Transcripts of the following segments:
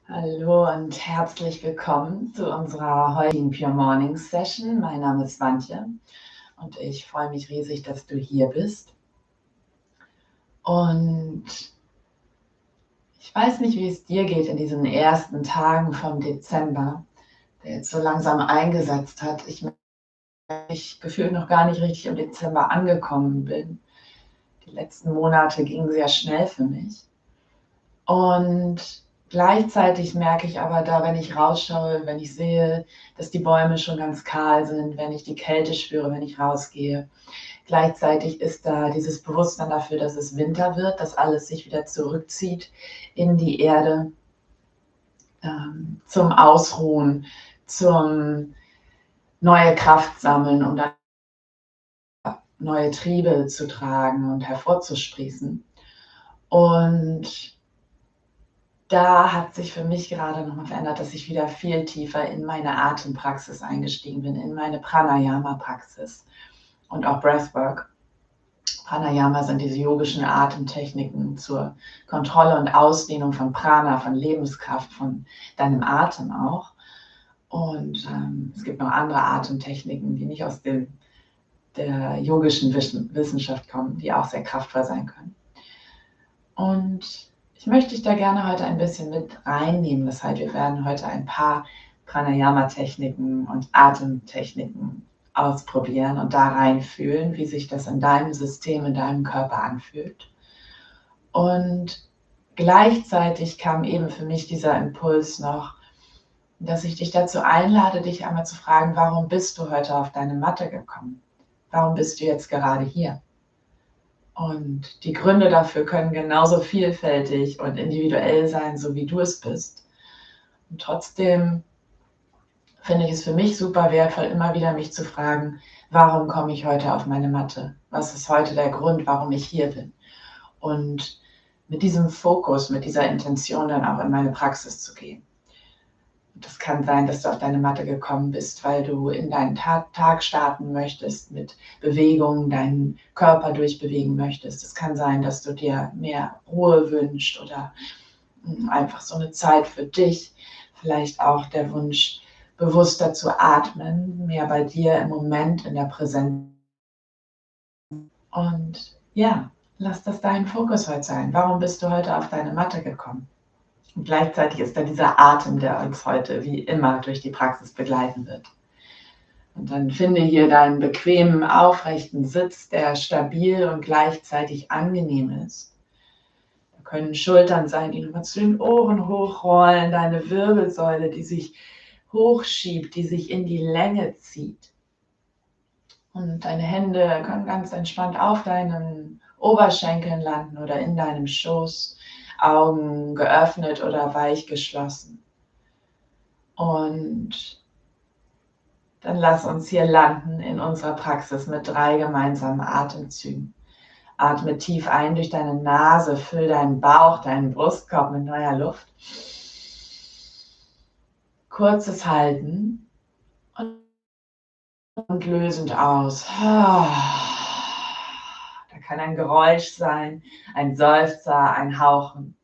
Hallo und herzlich willkommen zu unserer heutigen Pure Morning Session. Mein Name ist Swantje und ich freue mich riesig, dass du hier bist. Und ich weiß nicht, wie es dir geht in diesen ersten Tagen vom Dezember, der jetzt so langsam eingesetzt hat. Ich gefühlt noch gar nicht richtig im Dezember angekommen bin. Die letzten Monate gingen sehr schnell für mich. Und gleichzeitig merke ich aber da, wenn ich rausschaue, wenn ich sehe, dass die Bäume schon ganz kahl sind, wenn ich die Kälte spüre, wenn ich rausgehe. Gleichzeitig ist da dieses Bewusstsein dafür, dass es Winter wird, dass alles sich wieder zurückzieht in die Erde, zum Ausruhen, zum neue Kraft sammeln, um dann neue Triebe zu tragen und hervorzusprießen. Und da hat sich für mich gerade nochmal verändert, dass ich wieder viel tiefer in meine Atempraxis eingestiegen bin, in meine Pranayama-Praxis und auch Breathwork. Pranayama sind diese yogischen Atemtechniken zur Kontrolle und Ausdehnung von Prana, von Lebenskraft, von deinem Atem auch. Und es gibt noch andere Atemtechniken, die nicht aus der yogischen Wissenschaft kommen, die auch sehr kraftvoll sein können. Und ich möchte dich da gerne heute ein bisschen mit reinnehmen. Das heißt, wir werden heute ein paar Pranayama-Techniken und Atemtechniken ausprobieren und da reinfühlen, wie sich das in deinem System, in deinem Körper anfühlt. Und gleichzeitig kam eben für mich dieser Impuls noch, dass ich dich dazu einlade, dich einmal zu fragen, warum bist du heute auf deine Matte gekommen? Warum bist du jetzt gerade hier? Und die Gründe dafür können genauso vielfältig und individuell sein, so wie du es bist. Und trotzdem finde ich es für mich super wertvoll, immer wieder mich zu fragen, warum komme ich heute auf meine Matte? Was ist heute der Grund, warum ich hier bin? Und mit diesem Fokus, mit dieser Intention dann auch in meine Praxis zu gehen. Das kann sein, dass du auf deine Matte gekommen bist, weil du in deinen Tag starten möchtest mit Bewegungen, deinen Körper durchbewegen möchtest. Es kann sein, dass du dir mehr Ruhe wünschst oder einfach so eine Zeit für dich. Vielleicht auch der Wunsch, bewusster zu atmen, mehr bei dir im Moment in der Präsenz. Und ja, lass das dein Fokus heute sein. Warum bist du heute auf deine Matte gekommen? Und gleichzeitig ist da dieser Atem, der uns heute wie immer durch die Praxis begleiten wird. Und dann finde hier deinen bequemen, aufrechten Sitz, der stabil und gleichzeitig angenehm ist. Da können Schultern sein, die nochmal zu den Ohren hochrollen, deine Wirbelsäule, die sich hochschiebt, die sich in die Länge zieht. Und deine Hände können ganz entspannt auf deinen Oberschenkeln landen oder in deinem Schoß. Augen geöffnet oder weich geschlossen. Und dann lass uns hier landen in unserer Praxis mit 3 gemeinsamen Atemzügen. Atme tief ein durch deine Nase, füll deinen Bauch, deinen Brustkorb mit neuer Luft. Kurzes Halten und lösend aus. Da kann ein Geräusch sein, ein Seufzer, ein Hauchen.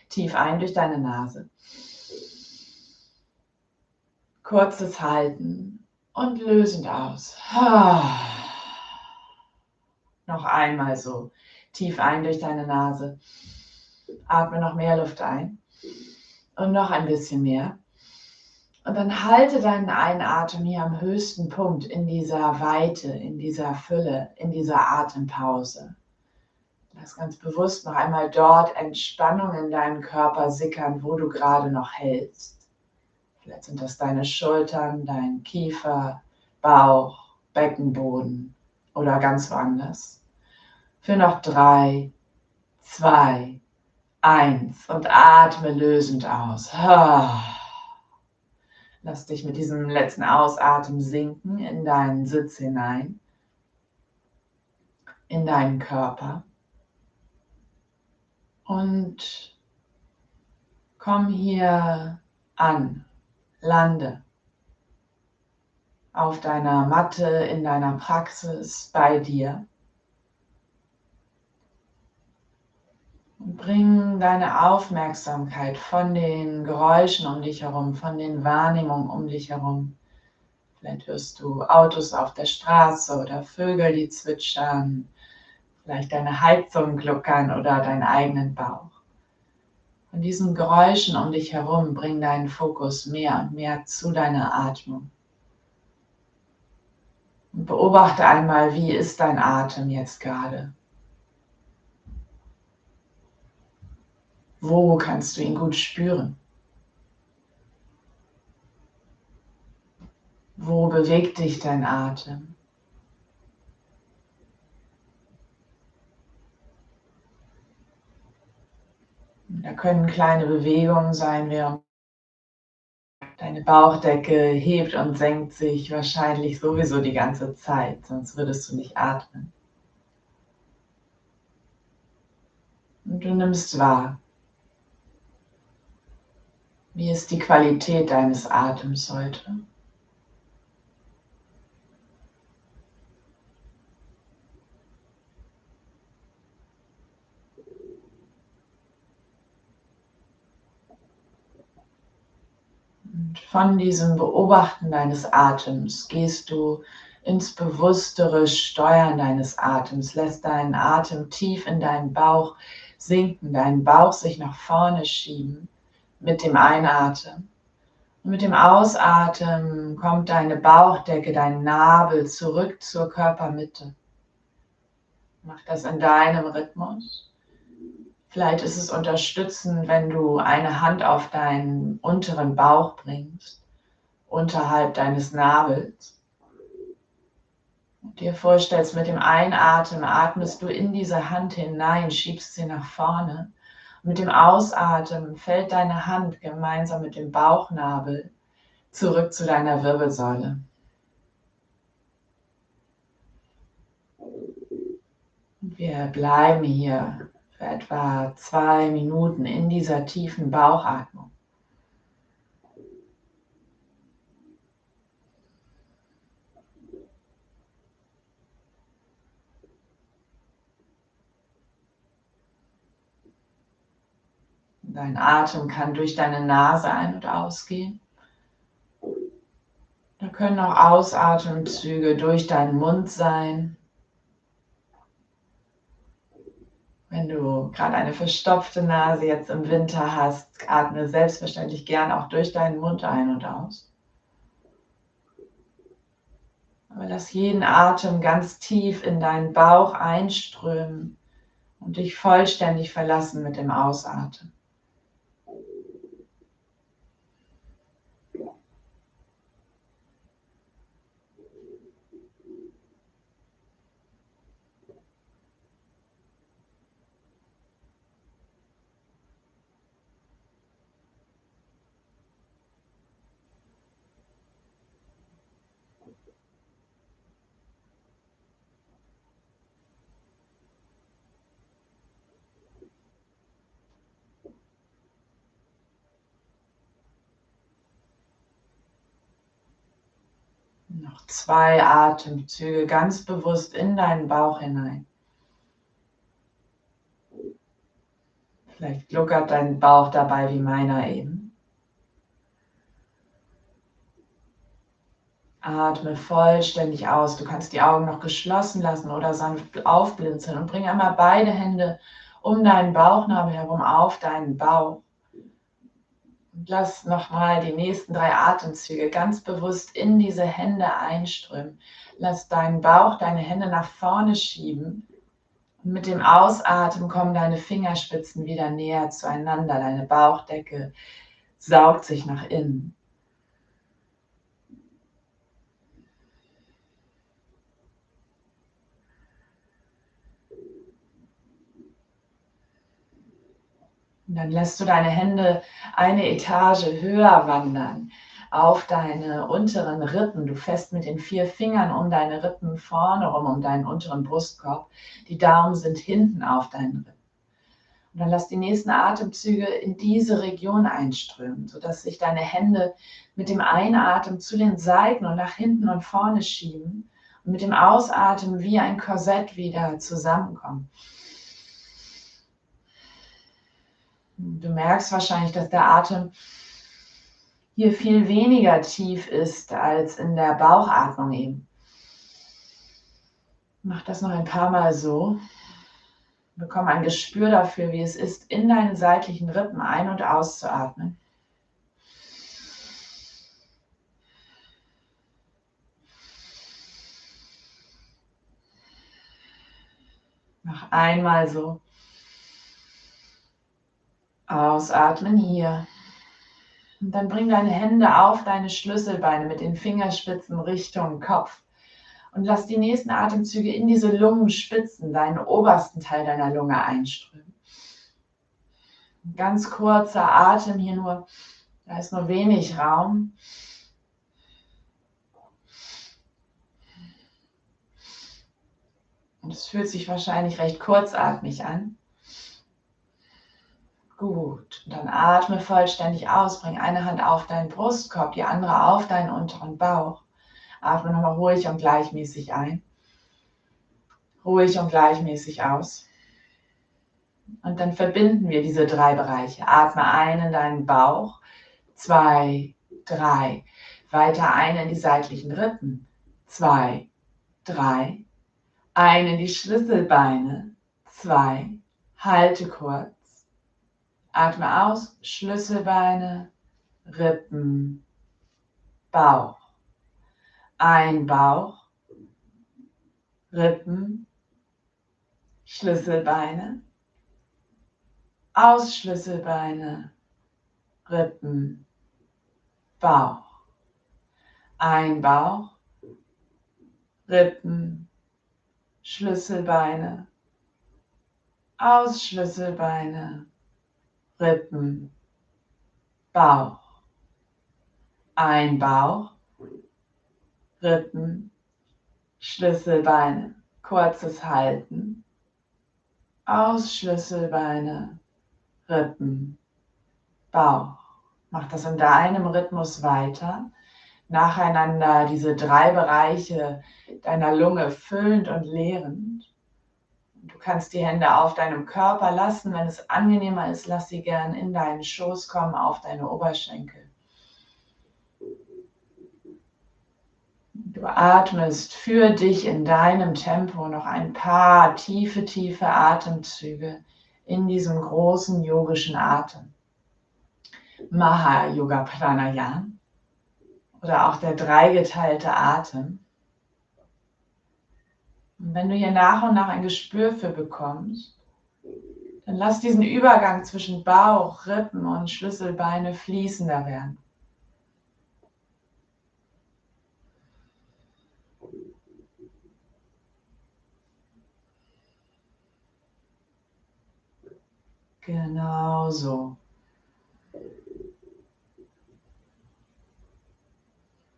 Tief ein durch deine Nase. Kurzes Halten und lösend aus. Noch einmal so. Tief ein durch deine Nase. Atme noch mehr Luft ein. Und noch ein bisschen mehr. Und dann halte deinen Einatmen hier am höchsten Punkt in dieser Weite, in dieser Fülle, in dieser Atempause. Lass ganz bewusst noch einmal dort Entspannung in deinen Körper sickern, wo du gerade noch hältst. Vielleicht sind das deine Schultern, dein Kiefer, Bauch, Beckenboden oder ganz woanders. Für noch 3, 2, 1 und atme lösend aus. Lass dich mit diesem letzten Ausatmen sinken in deinen Sitz hinein, in deinen Körper und komm hier an, lande auf deiner Matte, in deiner Praxis, bei dir. Bring deine Aufmerksamkeit von den Geräuschen um dich herum, von den Wahrnehmungen um dich herum. Vielleicht hörst du Autos auf der Straße oder Vögel, die zwitschern, vielleicht deine Heizung gluckern oder deinen eigenen Bauch. Von diesen Geräuschen um dich herum bring deinen Fokus mehr und mehr zu deiner Atmung. Und beobachte einmal, wie ist dein Atem jetzt gerade? Wo kannst du ihn gut spüren? Wo bewegt dich dein Atem? Da können kleine Bewegungen sein, während deine Bauchdecke hebt und senkt sich wahrscheinlich sowieso die ganze Zeit, sonst würdest du nicht atmen. Und du nimmst wahr, wie ist die Qualität deines Atems heute? Und von diesem Beobachten deines Atems gehst du ins bewusstere Steuern deines Atems, lässt deinen Atem tief in deinen Bauch sinken, deinen Bauch sich nach vorne schieben mit dem Einatmen. Und mit dem Ausatmen kommt deine Bauchdecke, dein Nabel zurück zur Körpermitte. Mach das in deinem Rhythmus. Vielleicht ist es unterstützend, wenn du eine Hand auf deinen unteren Bauch bringst, unterhalb deines Nabels. Und dir vorstellst, mit dem Einatmen atmest du in diese Hand hinein, schiebst sie nach vorne. Und mit dem Ausatmen fällt deine Hand gemeinsam mit dem Bauchnabel zurück zu deiner Wirbelsäule. Und wir bleiben hier für etwa 2 Minuten in dieser tiefen Bauchatmung. Dein Atem kann durch deine Nase ein- und ausgehen. Da können auch Ausatemzüge durch deinen Mund sein. Wenn du gerade eine verstopfte Nase jetzt im Winter hast, atme selbstverständlich gern auch durch deinen Mund ein und aus. Aber lass jeden Atem ganz tief in deinen Bauch einströmen und dich vollständig verlassen mit dem Ausatmen. Noch 2 Atemzüge ganz bewusst in deinen Bauch hinein. Vielleicht gluckert dein Bauch dabei wie meiner eben. Atme vollständig aus. Du kannst die Augen noch geschlossen lassen oder sanft aufblinzeln und bring einmal beide Hände um deinen Bauchnabel herum auf deinen Bauch. Und lass nochmal die nächsten 3 Atemzüge ganz bewusst in diese Hände einströmen. Lass deinen Bauch, deine Hände nach vorne schieben. Und mit dem Ausatmen kommen deine Fingerspitzen wieder näher zueinander. Deine Bauchdecke saugt sich nach innen. Und dann lässt du deine Hände eine Etage höher wandern auf deine unteren Rippen. Du fährst mit den 4 Fingern um deine Rippen vorne rum, um deinen unteren Brustkorb. Die Daumen sind hinten auf deinen Rippen. Und dann lass die nächsten Atemzüge in diese Region einströmen, sodass sich deine Hände mit dem Einatmen zu den Seiten und nach hinten und vorne schieben und mit dem Ausatmen wie ein Korsett wieder zusammenkommen. Du merkst wahrscheinlich, dass der Atem hier viel weniger tief ist als in der Bauchatmung eben. Mach das noch ein paar Mal so. Bekomm ein Gespür dafür, wie es ist, in deinen seitlichen Rippen ein- und auszuatmen. Noch einmal so. Ausatmen hier. Und dann bring deine Hände auf deine Schlüsselbeine mit den Fingerspitzen Richtung Kopf. Und lass die nächsten Atemzüge in diese Lungenspitzen, deinen obersten Teil deiner Lunge einströmen. Ein ganz kurzer Atem hier nur. Da ist nur wenig Raum. Und es fühlt sich wahrscheinlich recht kurzatmig an. Gut, und dann atme vollständig aus. Bring eine Hand auf deinen Brustkorb, die andere auf deinen unteren Bauch. Atme nochmal ruhig und gleichmäßig ein. Ruhig und gleichmäßig aus. Und dann verbinden wir diese 3 Bereiche. Atme ein in deinen Bauch. 2, 3. Weiter ein in die seitlichen Rippen. 2, 3. Ein in die Schlüsselbeine. 2. Halte kurz. Atme aus. Schlüsselbeine, Rippen, Bauch. Ein Bauch, Rippen, Schlüsselbeine. Aus Schlüsselbeine, Rippen, Bauch. Ein Bauch, Rippen, Schlüsselbeine. Aus Schlüsselbeine, Rippen, Bauch. Ein Bauch, Rippen, Schlüsselbeine. Kurzes Halten. Aus Schlüsselbeine, Rippen, Bauch. Mach das in deinem Rhythmus weiter. Nacheinander diese 3 Bereiche deiner Lunge füllend und leerend. Du kannst die Hände auf deinem Körper lassen. Wenn es angenehmer ist, lass sie gern in deinen Schoß kommen, auf deine Oberschenkel. Du atmest für dich in deinem Tempo noch ein paar tiefe, tiefe Atemzüge in diesem großen yogischen Atem. Maha Yoga Pranayama oder auch der dreigeteilte Atem. Und wenn du hier nach und nach ein Gespür für bekommst, dann lass diesen Übergang zwischen Bauch, Rippen und Schlüsselbeine fließender werden. Genau so.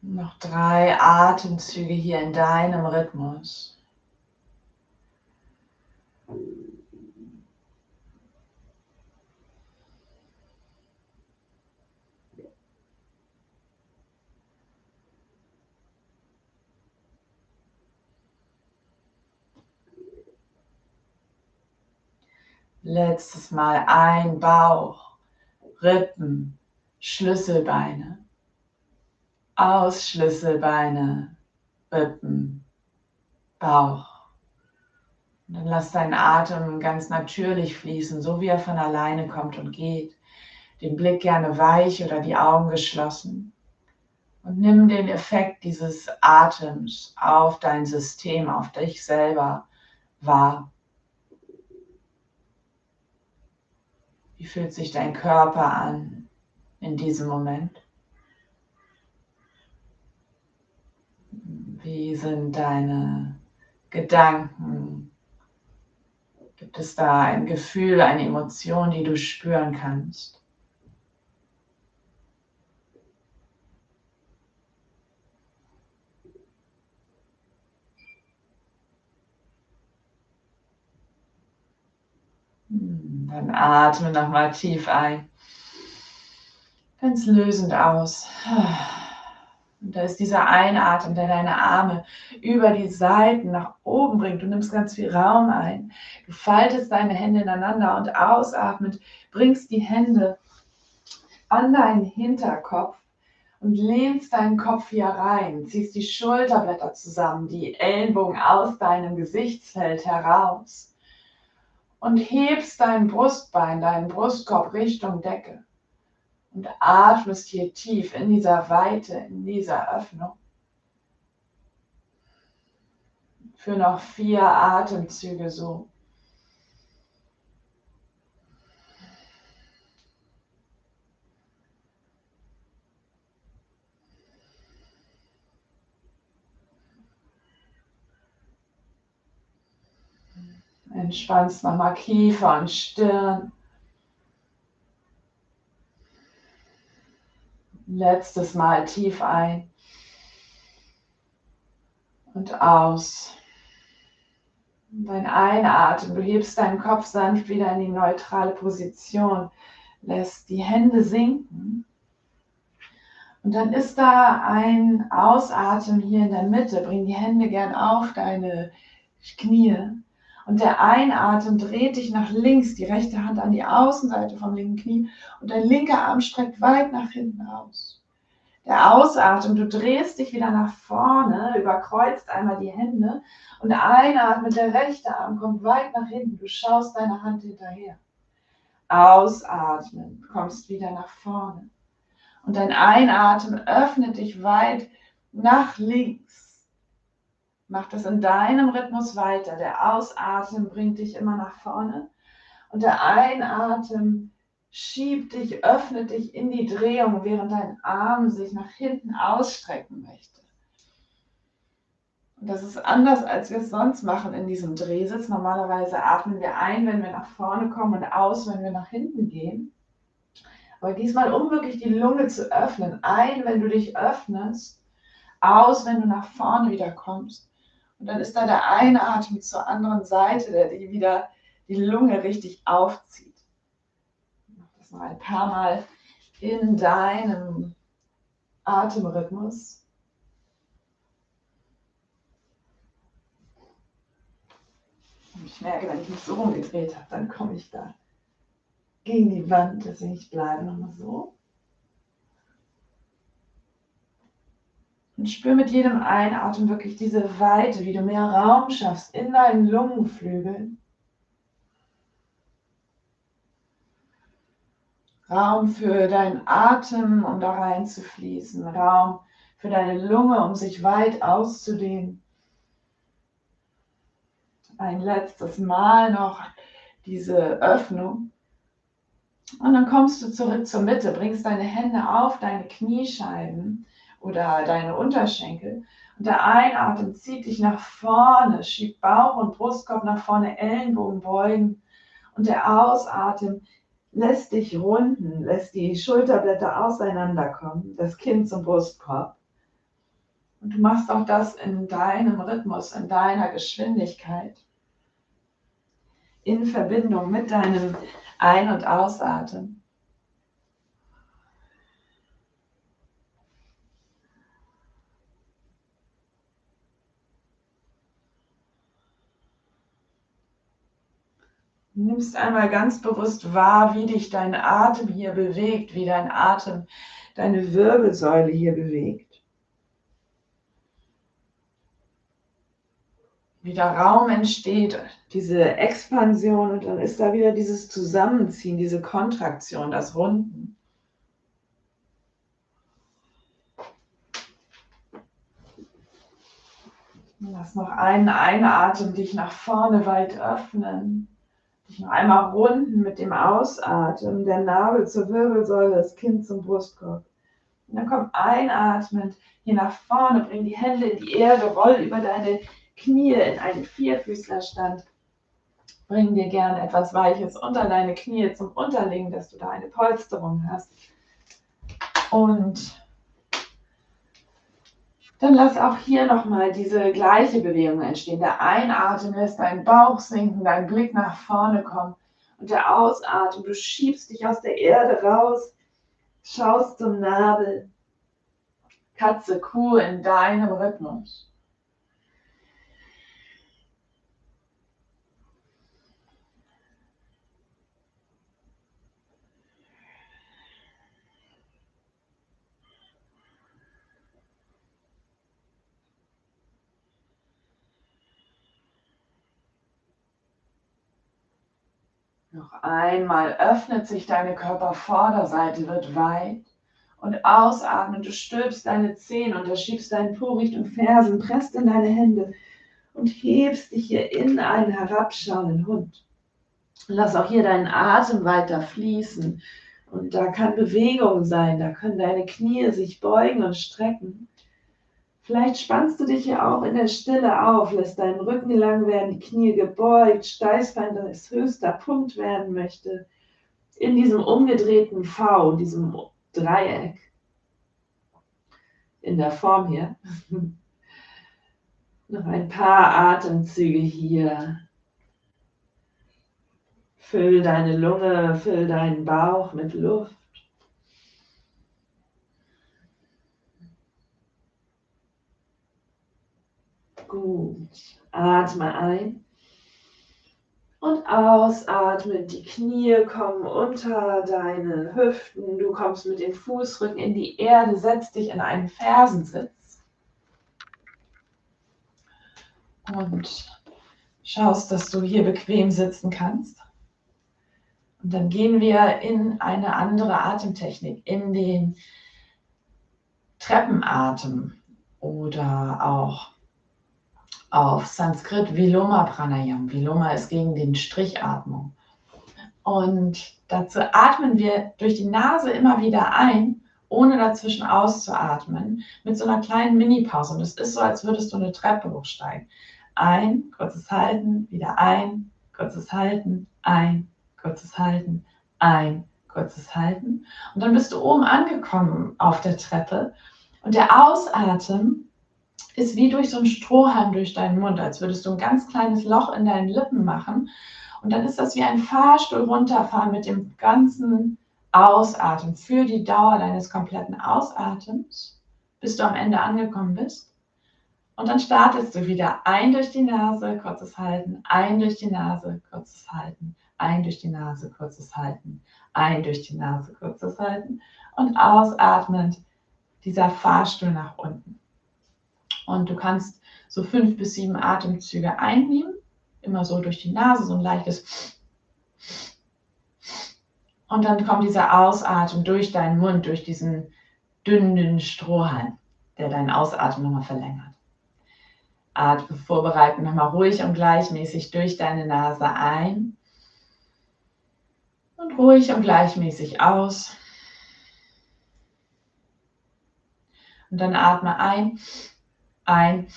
Noch 3 Atemzüge hier in deinem Rhythmus. Letztes Mal ein Bauch, Rippen, Schlüsselbeine. Aus Schlüsselbeine, Rippen, Bauch. Und dann lass deinen Atem ganz natürlich fließen, so wie er von alleine kommt und geht. Den Blick gerne weich oder die Augen geschlossen. Und nimm den Effekt dieses Atems auf dein System, auf dich selber wahr. Wie fühlt sich dein Körper an in diesem Moment? Wie sind deine Gedanken? Gibt es da ein Gefühl, eine Emotion, die du spüren kannst? Dann atme nochmal tief ein. Ganz lösend aus. Und da ist dieser Einatmen, der deine Arme über die Seiten nach oben bringt. Du nimmst ganz viel Raum ein. Du faltest deine Hände ineinander und ausatmend bringst die Hände an deinen Hinterkopf und lehnst deinen Kopf hier rein. Ziehst die Schulterblätter zusammen, die Ellenbogen aus deinem Gesichtsfeld heraus und hebst dein Brustbein, deinen Brustkorb Richtung Decke. Und atmest hier tief in dieser Weite, in dieser Öffnung. Für noch 4 Atemzüge so. Entspannst nochmal Kiefer und Stirn. Letztes Mal tief ein und aus. Dein Einatmen, du hebst deinen Kopf sanft wieder in die neutrale Position, lässt die Hände sinken. Und dann ist da ein Ausatmen hier in der Mitte. Bring die Hände gern auf deine Knie. Und der Einatmen dreht dich nach links, die rechte Hand an die Außenseite vom linken Knie. Und dein linker Arm streckt weit nach hinten aus. Der Ausatmen, du drehst dich wieder nach vorne, überkreuzt einmal die Hände. Und einatmen, der rechte Arm kommt weit nach hinten. Du schaust deine Hand hinterher. Ausatmen, kommst wieder nach vorne. Und dein Einatmen öffnet dich weit nach links. Mach das in deinem Rhythmus weiter. Der Ausatmen bringt dich immer nach vorne. Und der Einatmen schiebt dich, öffnet dich in die Drehung, während dein Arm sich nach hinten ausstrecken möchte. Und das ist anders, als wir es sonst machen in diesem Drehsitz. Normalerweise atmen wir ein, wenn wir nach vorne kommen und aus, wenn wir nach hinten gehen. Aber diesmal, um wirklich die Lunge zu öffnen, ein, wenn du dich öffnest, aus, wenn du nach vorne wieder kommst. Und dann ist da der Einatmen zur anderen Seite, der dir wieder die Lunge richtig aufzieht. Mach das noch ein paar Mal in deinem Atemrhythmus. Und ich merke, wenn ich mich so rumgedreht habe, dann komme ich da gegen die Wand, deswegen ich bleibe nochmal so. Und spür mit jedem Einatmen wirklich diese Weite, wie du mehr Raum schaffst in deinen Lungenflügeln. Raum für deinen Atem, um da reinzufließen. Raum für deine Lunge, um sich weit auszudehnen. Ein letztes Mal noch diese Öffnung. Und dann kommst du zurück zur Mitte, bringst deine Hände auf deine Kniescheiben oder deine Unterschenkel. Und der Einatmen zieht dich nach vorne, schiebt Bauch und Brustkorb nach vorne, Ellenbogen beugen. Und der Ausatmen lässt dich runden, lässt die Schulterblätter auseinanderkommen, das Kinn zum Brustkorb. Und du machst auch das in deinem Rhythmus, in deiner Geschwindigkeit, in Verbindung mit deinem Ein- und Ausatmen. Du nimmst einmal ganz bewusst wahr, wie dich dein Atem hier bewegt, wie dein Atem deine Wirbelsäule hier bewegt. Wie der Raum entsteht, diese Expansion und dann ist da wieder dieses Zusammenziehen, diese Kontraktion, das Runden. Lass noch einen Einatmen dich nach vorne weit öffnen. Dich noch einmal runden mit dem Ausatmen, der Nabel zur Wirbelsäule, das Kinn zum Brustkorb. Und dann komm einatmend hier nach vorne, bring die Hände in die Erde, roll über deine Knie in einen Vierfüßlerstand. Bring dir gerne etwas Weiches unter deine Knie zum Unterlegen, dass du da eine Polsterung hast. Und dann lass auch hier nochmal diese gleiche Bewegung entstehen. Der Einatmen lässt deinen Bauch sinken, dein Blick nach vorne kommen. Und der Ausatmen, du schiebst dich aus der Erde raus, schaust zum Nabel, Katze, Kuh in deinem Rhythmus. Noch einmal öffnet sich deine Körpervorderseite, wird weit. Und ausatmen, du stülpst deine Zehen, unterschiebst deinen Po Richtung Fersen, presst in deine Hände und hebst dich hier in einen herabschauenden Hund. Lass auch hier deinen Atem weiter fließen. Und da kann Bewegung sein, da können deine Knie sich beugen und strecken. Vielleicht spannst du dich hier auch in der Stille auf, lässt deinen Rücken lang werden, die Knie gebeugt, Steißbein, das höchster Punkt werden möchte. In diesem umgedrehten V, diesem Dreieck, in der Form hier. Noch ein paar Atemzüge hier. Füll deine Lunge, füll deinen Bauch mit Luft. Gut. Atme ein und ausatmen. Die Knie kommen unter deine Hüften. Du kommst mit den Fußrücken in die Erde, setzt dich in einen Fersensitz und schaust, dass du hier bequem sitzen kannst. Und dann gehen wir in eine andere Atemtechnik, in den Treppenatem oder auch auf Sanskrit Viloma Pranayam. Viloma ist gegen den Strichatmung. Und dazu atmen wir durch die Nase immer wieder ein, ohne dazwischen auszuatmen, mit so einer kleinen Mini-Pause. Und es ist so, als würdest du eine Treppe hochsteigen. Ein, kurzes Halten, wieder ein, kurzes Halten, ein, kurzes Halten, ein, kurzes Halten. Und dann bist du oben angekommen auf der Treppe. Und der Ausatmen ist wie durch so einen Strohhalm durch deinen Mund, als würdest du ein ganz kleines Loch in deinen Lippen machen. Und dann ist das wie ein Fahrstuhl runterfahren mit dem ganzen Ausatmen für die Dauer deines kompletten Ausatems, bis du am Ende angekommen bist. Und dann startest du wieder ein durch die Nase, kurzes Halten, ein durch die Nase, kurzes Halten, ein durch die Nase, kurzes Halten, ein durch die Nase, kurzes Halten und ausatmend dieser Fahrstuhl nach unten. Und du kannst so 5 bis 7 Atemzüge einnehmen, immer so durch die Nase, so ein leichtes. Und dann kommt dieser Ausatmen durch deinen Mund, durch diesen dünnen Strohhalm, der deinen Ausatmen nochmal verlängert. Atme vorbereiten, nochmal ruhig und gleichmäßig durch deine Nase ein und ruhig und gleichmäßig aus. Und dann atme ein, ein,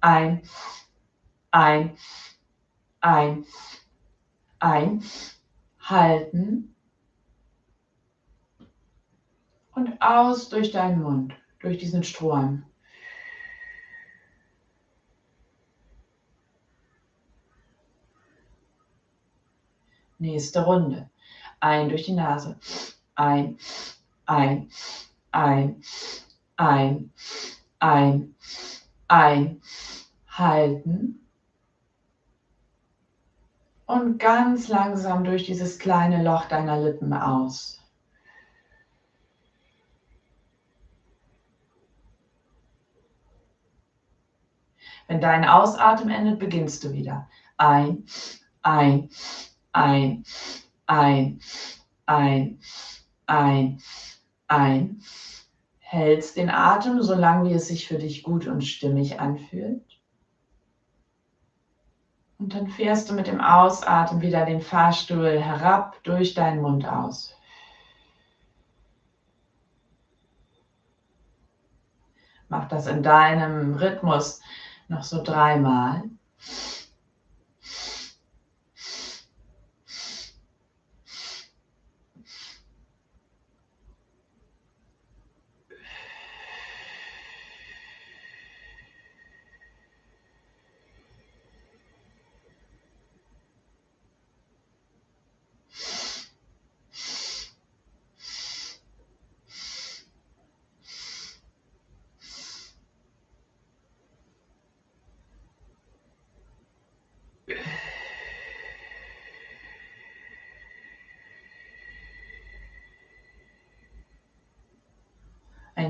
ein, ein, ein, ein, halten und aus durch deinen Mund, durch diesen Strohhalm. Nächste Runde. Ein durch die Nase. Ein, ein, ein, ein, ein, ein. Halten. Und ganz langsam durch dieses kleine Loch deiner Lippen aus. Wenn dein Ausatmen endet, beginnst du wieder. Ein, ein, ein, ein, ein. Hältst den Atem, solange wie es sich für dich gut und stimmig anfühlt. Und dann fährst du mit dem Ausatmen wieder den Fahrstuhl herab durch deinen Mund aus. Mach das in deinem Rhythmus noch so 3-mal.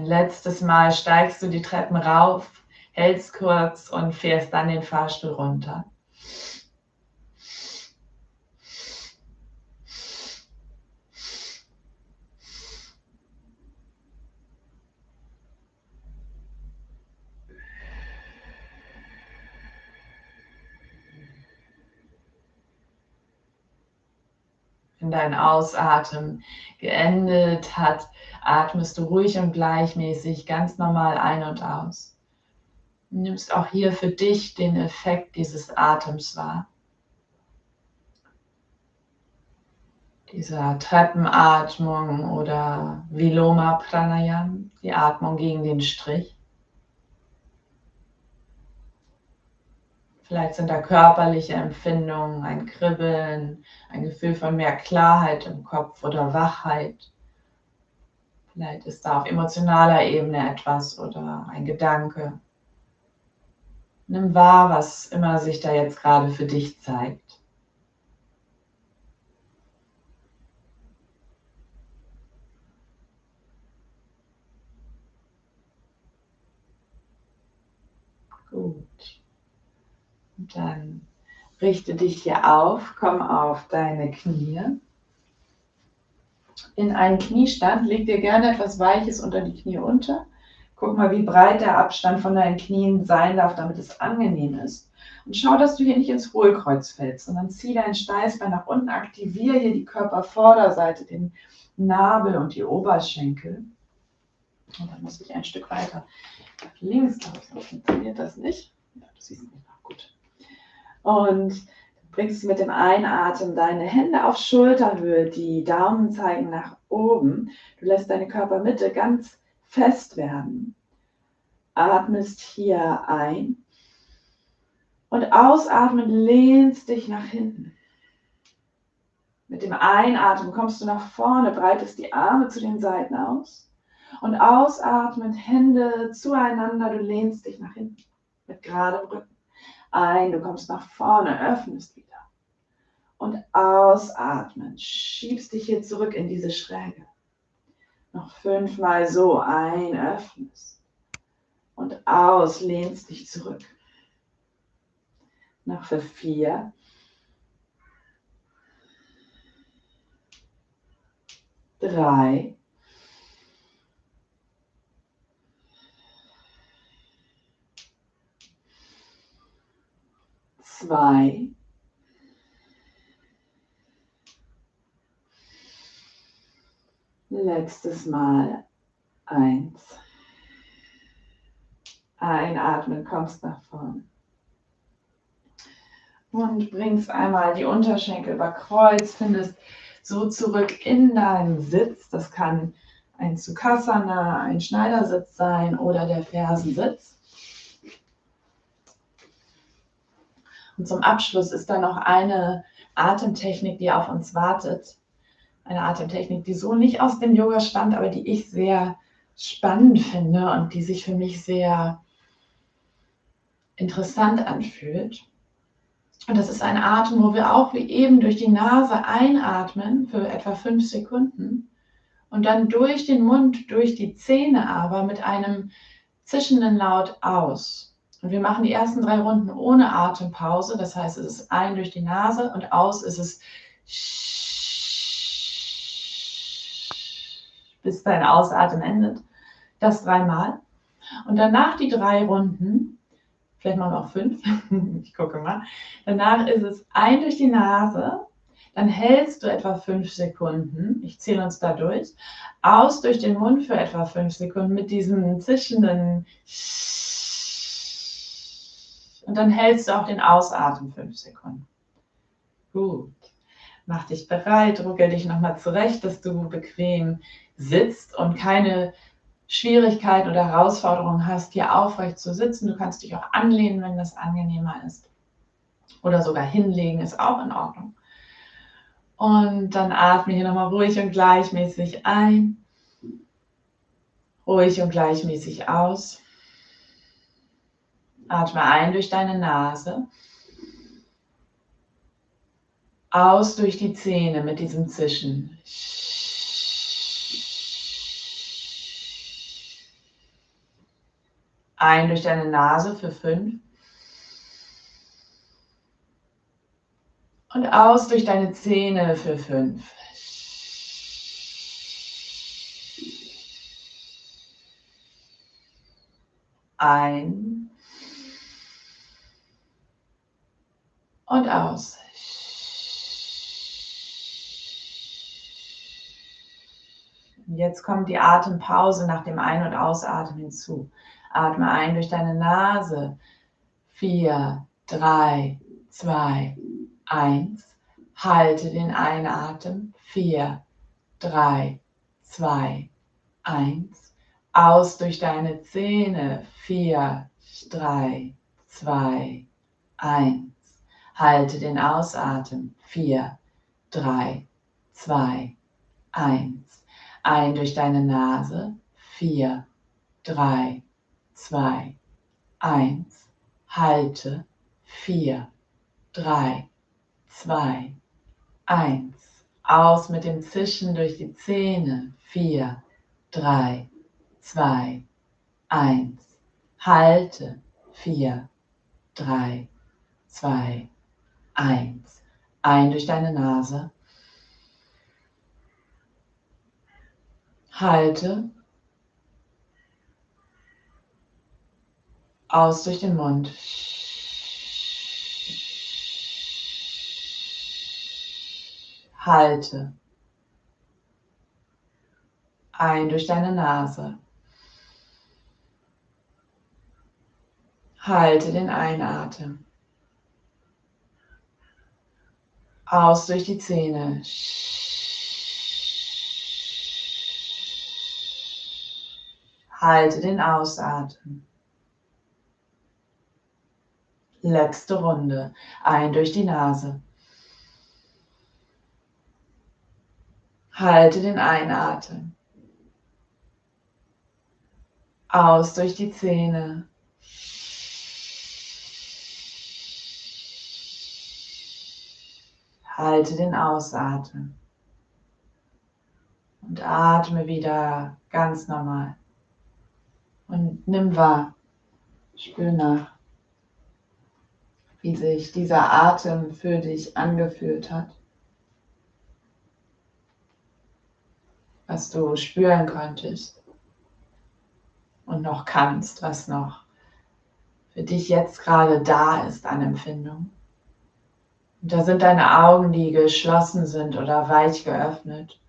Ein letztes Mal steigst du die Treppen rauf, hältst kurz und fährst dann den Fahrstuhl runter. Wenn dein Ausatmen geendet hat, atmest du ruhig und gleichmäßig ganz normal ein und aus. Du nimmst auch hier für dich den Effekt dieses Atems wahr. Dieser Treppenatmung oder Viloma Pranayam, die Atmung gegen den Strich. Vielleicht sind da körperliche Empfindungen, ein Kribbeln, ein Gefühl von mehr Klarheit im Kopf oder Wachheit. Vielleicht ist da auf emotionaler Ebene etwas oder ein Gedanke. Nimm wahr, was immer sich da jetzt gerade für dich zeigt. Gut. Und dann richte dich hier auf, komm auf deine Knie. In einen Kniestand, leg dir gerne etwas Weiches unter die Knie unter. Guck mal, wie breit der Abstand von deinen Knien sein darf, damit es angenehm ist. Und schau, dass du hier nicht ins Hohlkreuz fällst, sondern zieh dein Steißbein nach unten, aktiviere hier die Körpervorderseite, den Nabel und die Oberschenkel. Und dann muss ich ein Stück weiter nach links, glaube ich, sonst funktioniert das nicht. Ja, du siehst mich noch gut. Und bringst mit dem Einatmen deine Hände auf Schulterhöhe, die Daumen zeigen nach oben. Du lässt deine Körpermitte ganz fest werden. Atmest hier ein und ausatmen lehnst dich nach hinten. Mit dem Einatmen kommst du nach vorne, breitest die Arme zu den Seiten aus und ausatmen, Hände zueinander, du lehnst dich nach hinten mit geradem Rücken. Ein, du kommst nach vorne, öffnest wieder. Und ausatmen, schiebst dich hier zurück in diese Schräge. Noch 5-mal so, ein, öffnest. Und aus, lehnst dich zurück. Noch für 4. 3. 2. Letztes Mal. 1. Einatmen, kommst nach vorne. Und bringst einmal die Unterschenkel über Kreuz, findest so zurück in deinen Sitz. Das kann ein Sukhasana, ein Schneidersitz sein oder der Fersensitz. Und zum Abschluss ist da noch eine Atemtechnik, die auf uns wartet. Eine Atemtechnik, die so nicht aus dem Yoga stammt, aber die ich sehr spannend finde und die sich für mich sehr interessant anfühlt. Und das ist ein Atem, wo wir auch wie eben durch die Nase einatmen für etwa 5 Sekunden und dann durch den Mund, durch die Zähne aber mit einem zischenden Laut aus. Und wir machen die ersten 3 Runden ohne Atempause. Das heißt, es ist ein durch die Nase und aus ist es bis dein Ausatmen endet. Das 3-mal. Und danach die 3 Runden, vielleicht machen wir auch 5, ich gucke mal. Danach ist es ein durch die Nase, dann hältst du etwa 5 Sekunden, ich zähle uns da durch, aus durch den Mund für etwa 5 Sekunden mit diesem zischenden und dann hältst du auch den Ausatmen 5 Sekunden. Gut. Mach dich bereit, ruckel dich nochmal zurecht, dass du bequem sitzt und keine Schwierigkeit oder Herausforderung hast, hier aufrecht zu sitzen. Du kannst dich auch anlehnen, wenn das angenehmer ist. Oder sogar hinlegen, ist auch in Ordnung. Und dann atme hier nochmal ruhig und gleichmäßig ein. Ruhig und gleichmäßig aus. Atme ein durch deine Nase. Aus durch die Zähne mit diesem Zischen. Ein durch deine Nase für 5. Und aus durch deine Zähne für 5. Ein und aus. Und jetzt kommt die Atempause nach dem Ein- und Ausatmen hinzu. Atme ein durch deine Nase. 4, 3, 2, 1. Halte den Einatmen. 4, 3, 2, 1. Aus durch deine Zähne. 4, 3, 2, 1. Halte den Ausatmen. 4, 3, 2, 1. Ein durch deine Nase. 4, 3, 2, 1. Halte. 4, 3, 2, 1. Aus mit dem Zischen durch die Zähne. 4, 3, 2, 1. Halte. 4, 3, 2, 1. Ein durch deine Nase. Halte. Aus durch den Mund. Halte. Ein durch deine Nase. Halte den Einatmen. Aus durch die Zähne. Halte den Ausatmen. Letzte Runde. Ein durch die Nase. Halte den Einatmen. Aus durch die Zähne. Halte den Ausatmen. Und atme wieder ganz normal. Und nimm wahr. Spür nach, wie sich dieser Atem für dich angefühlt hat. Was du spüren konntest und noch kannst, was noch für dich jetzt gerade da ist an Empfindung. Und da sind deine Augen, die geschlossen sind oder weich geöffnet.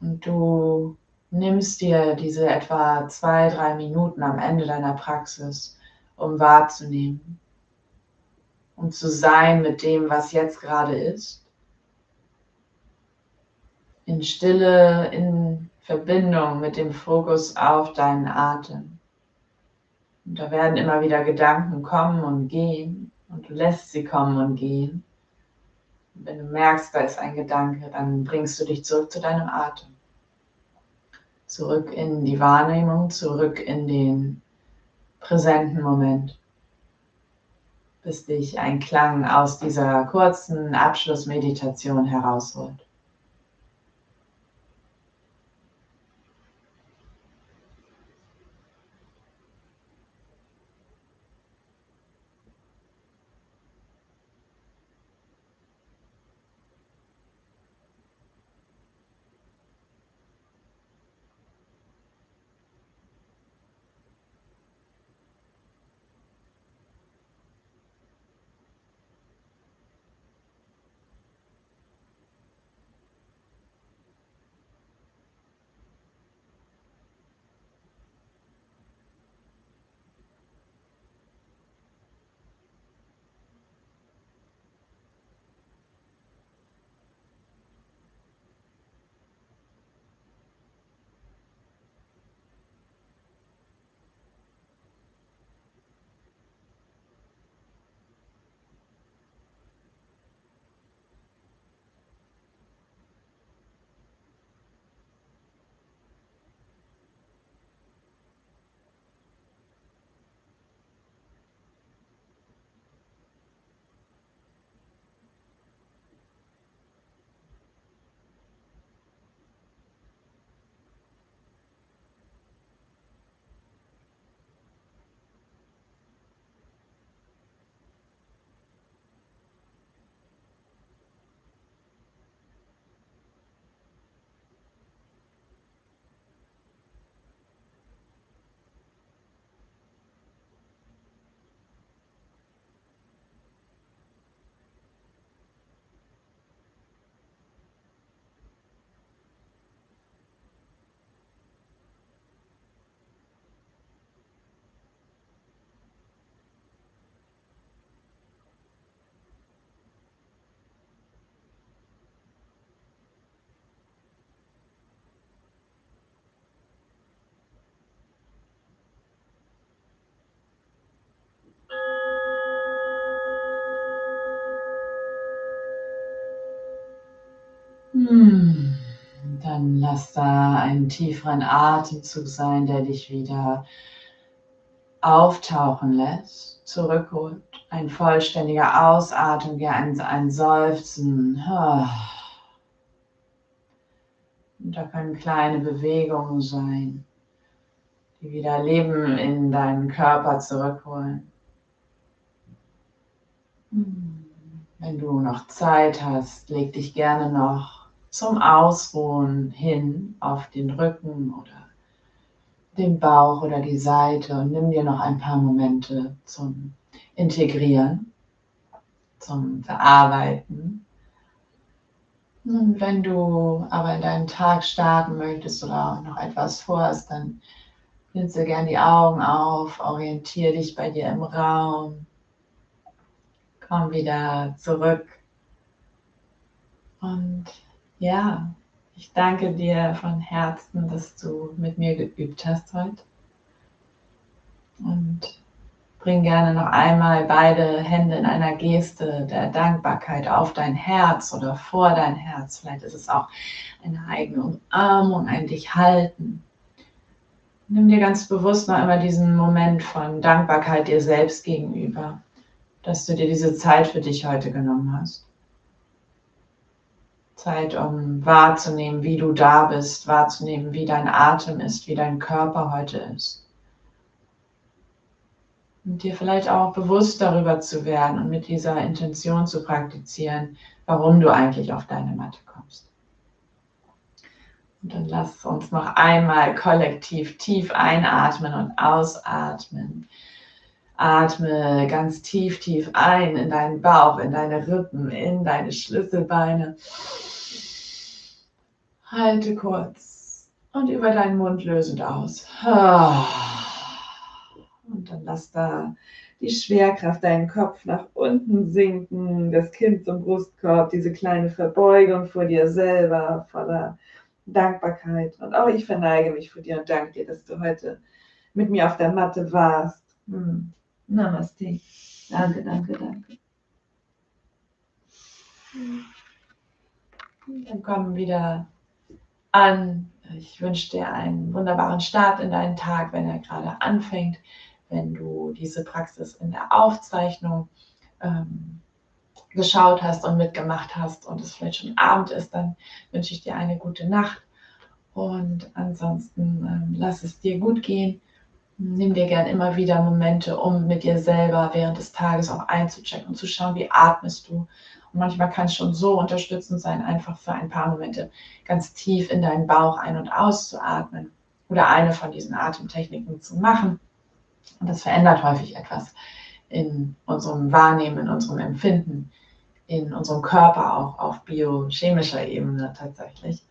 Und du nimmst dir diese etwa 2, 3 Minuten am Ende deiner Praxis, um wahrzunehmen, um zu sein mit dem, was jetzt gerade ist. In Stille, in Verbindung mit dem Fokus auf deinen Atem. Und da werden immer wieder Gedanken kommen und gehen und du lässt sie kommen und gehen. Und wenn du merkst, da ist ein Gedanke, dann bringst du dich zurück zu deinem Atem. Zurück in die Wahrnehmung, zurück in den präsenten Moment, bis dich ein Klang aus dieser kurzen Abschlussmeditation herausholt. Dann lass da einen tieferen Atemzug sein, der dich wieder auftauchen lässt, zurückholt. Ein vollständiger Ausatmen, ein Seufzen. Und da können kleine Bewegungen sein, die wieder Leben in deinen Körper zurückholen. Wenn du noch Zeit hast, leg dich gerne noch zum Ausruhen hin auf den Rücken oder den Bauch oder die Seite und nimm dir noch ein paar Momente zum Integrieren, zum Verarbeiten. Und wenn du aber in deinen Tag starten möchtest oder noch etwas vorhast, dann blinzel gern die Augen auf, orientiere dich bei dir im Raum, komm wieder zurück. Und ja, ich danke dir von Herzen, dass du mit mir geübt hast heute. Und bring gerne noch einmal beide Hände in einer Geste der Dankbarkeit auf dein Herz oder vor dein Herz. Vielleicht ist es auch eine eigene Umarmung, ein dich halten. Nimm dir ganz bewusst noch einmal diesen Moment von Dankbarkeit dir selbst gegenüber, dass du dir diese Zeit für dich heute genommen hast. Zeit, um wahrzunehmen, wie du da bist, wahrzunehmen, wie dein Atem ist, wie dein Körper heute ist. Und dir vielleicht auch bewusst darüber zu werden und mit dieser Intention zu praktizieren, warum du eigentlich auf deine Matte kommst. Und dann lass uns noch einmal kollektiv tief einatmen und ausatmen. Atme ganz tief, tief ein in deinen Bauch, in deine Rippen, in deine Schlüsselbeine. Halte kurz und über deinen Mund lösend aus. Und dann lass da die Schwerkraft deinen Kopf nach unten sinken, das Kinn zum Brustkorb, diese kleine Verbeugung vor dir selber, voller Dankbarkeit. Und auch ich verneige mich vor dir und danke dir, dass du heute mit mir auf der Matte warst. Namaste. Danke, danke, danke. Dann komm wieder an. Ich wünsche dir einen wunderbaren Start in deinen Tag, wenn er gerade anfängt. Wenn du diese Praxis in der Aufzeichnung geschaut hast und mitgemacht hast und es vielleicht schon Abend ist, dann wünsche ich dir eine gute Nacht. Und ansonsten lass es dir gut gehen. Nimm dir gern immer wieder Momente, um mit dir selber während des Tages auch einzuchecken und zu schauen, wie atmest du. Und manchmal kann es schon so unterstützend sein, einfach für ein paar Momente ganz tief in deinen Bauch ein- und auszuatmen oder eine von diesen Atemtechniken zu machen. Und das verändert häufig etwas in unserem Wahrnehmen, in unserem Empfinden, in unserem Körper auch auf biochemischer Ebene tatsächlich.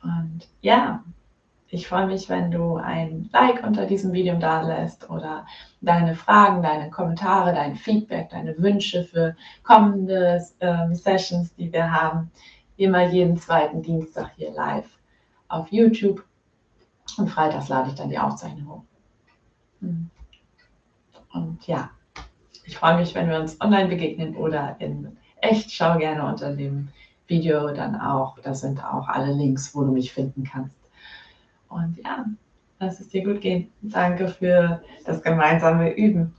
Und ja, ich freue mich, wenn du ein Like unter diesem Video da lässt oder deine Fragen, deine Kommentare, dein Feedback, deine Wünsche für kommende Sessions, die wir haben. Immer jeden zweiten Dienstag hier live auf YouTube. Und freitags lade ich dann die Aufzeichnung hoch. Und ja, ich freue mich, wenn wir uns online begegnen oder in echt. Schau gerne unter dem Video dann auch. Da sind auch alle Links, wo du mich finden kannst. Und ja, lass es dir gut gehen. Danke für das gemeinsame Üben.